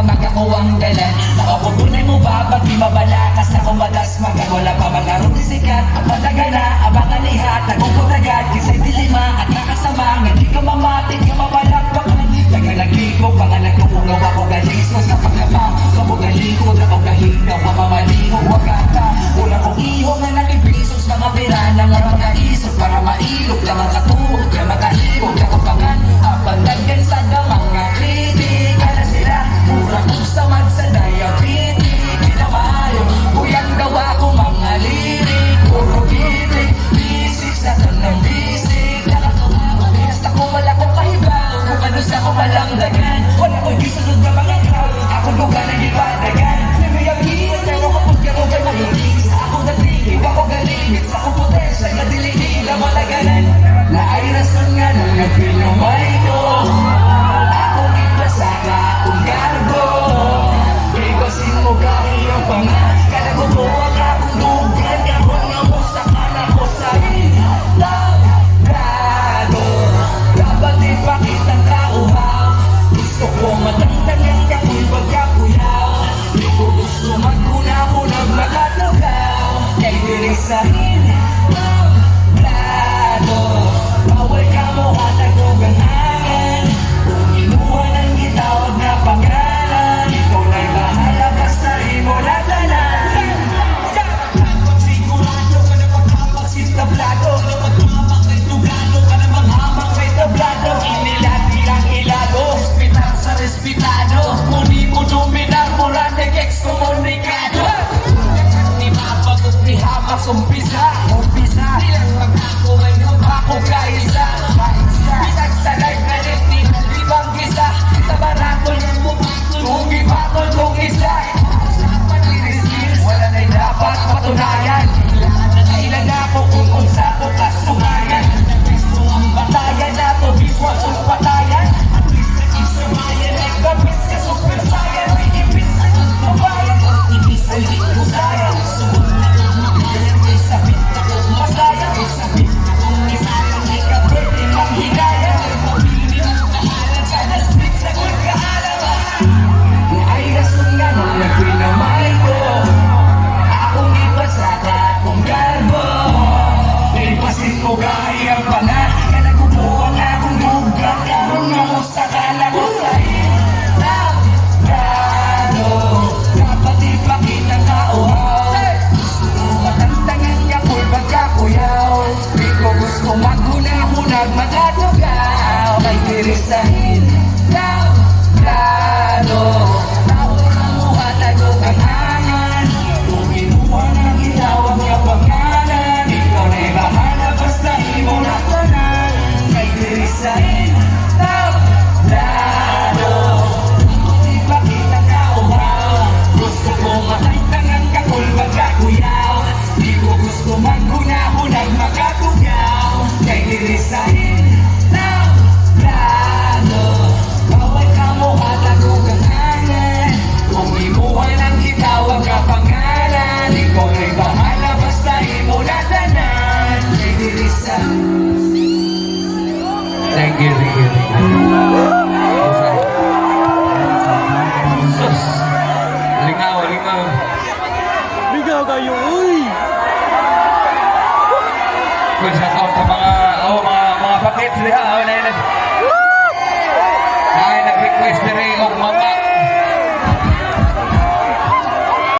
ako ang dalan. Nakapupunay mo ba, ba't di mabalakas na kumatas magkawala pa magkaroon di sikat. Ang palaga na, abangan ihat, nagpuputagad, kisa'y dilima at nakasama. Hindi ka mamati, di ka mabalakbakan. Nagalagigo, pangalag ko kung gawa ko galiso sa pagkabang. Kabugaliko, nakagahina, mamamaliho, wakata. Wala kong iho nga nakibisos, mga pirana nga mga isot. Para mailog na mga tuhod, na makahibog na kapangan. Abandagan sa damang nga kritik. Kala sila, mura kong samad sa diabetes. Pinamayo, kuyang gawa ko mga lirik. Puro gitik, bisik sa tanang bisik. Nakatumawa, basta ko wala kong kahibaw. Kung ano sa ko malangdagan, wala ko'y gisunod na mga crowd. Ako lugar na ipadagan. Nimiyagihan, pero kapag gano'n kay mahilig. Sa ako natigil, ako galimit. Sa akong potensya, nadiligid na malaganan. Na ay rason nga nung nagpinamay ko. Akong ipasaka akong garbo. Ibasin mo kahit ang pangat. Kalagubuwag akong lugar. Kahon nga mo sa kanan ko sa labrado. Dapat ipakitang kauhaw. Gusto ko matangtangan ka kung pagkakuyaw. Di ko gusto magkunahunag makatugaw. Kay dirisahin labrado. Bawal ka mo hatagog ang hangin. Kung inuha ng gitawag na pangalan, ikaw na'y bahala basta imo latanan. Sigurado ka na magkapagsintablado. Magkapag kay tugano ka na maghamang kay tablado. Inilati lang ilado, hospital sa respetado. Muni mo dominar, mura nag-excomunicado. Di mapagod ni hamas umpisa. Nilang mag-ako ngayon ako kaisa. Bisag sa life na rin di bang gisa. Sa baratol ng bumagol, kung ipatol kong isa. Wala na'y dapat patunayan. Ilan ako kung unsa ko kasugayan. Gusto ang batayan na to, biswa kung patayan. At least nag-isamayan, nag-gabis ka super saiyan. May ibis na kong pabayan, ibis ay di ko sayang. Subok na kong magayan, may sabit na kong masaya. May sabit na kong isayang, may kapwede mong higaya. Mapili mong kahalan, sana street sa kong kaalaman. Na ay rason nga nung nagpinamay ko. Akong ipasaka akong garbo. Ipasin mo gaya pa na. Kanagubuhan akong lugar. Karoon nga mo sa kala ko sa labrado. Dapat ipakita ka uhaw. Gusto mo matantangan niya kung pagkakuyaw. Di ko gusto maghunahunag magatugaw. Kay dirisahin labrado. Tawag ka mo hatagog ang hangan. Kung inuha ng itawag niya pangalan, ikaw na'y bahala basta imo natanan. Kay dirisahin labrado. Dapat ipakita ka uhaw. Gusto ko matangtangan ka kung pagkakuyaw. Di ko gusto maghunahunag makatugaw. Kay dirisahin labrado. Bawal ka mo hatagog ang hangin. Kung imuha ng itawag ka pangalan, ikaw na'y bahala basta imo natanan. Kay dirisahin. Thank you, thank you, thank you. Sus! Lingaw, lingaw. Ligaw kayo, uy! Good shout out sa mga, mga pakits, liha,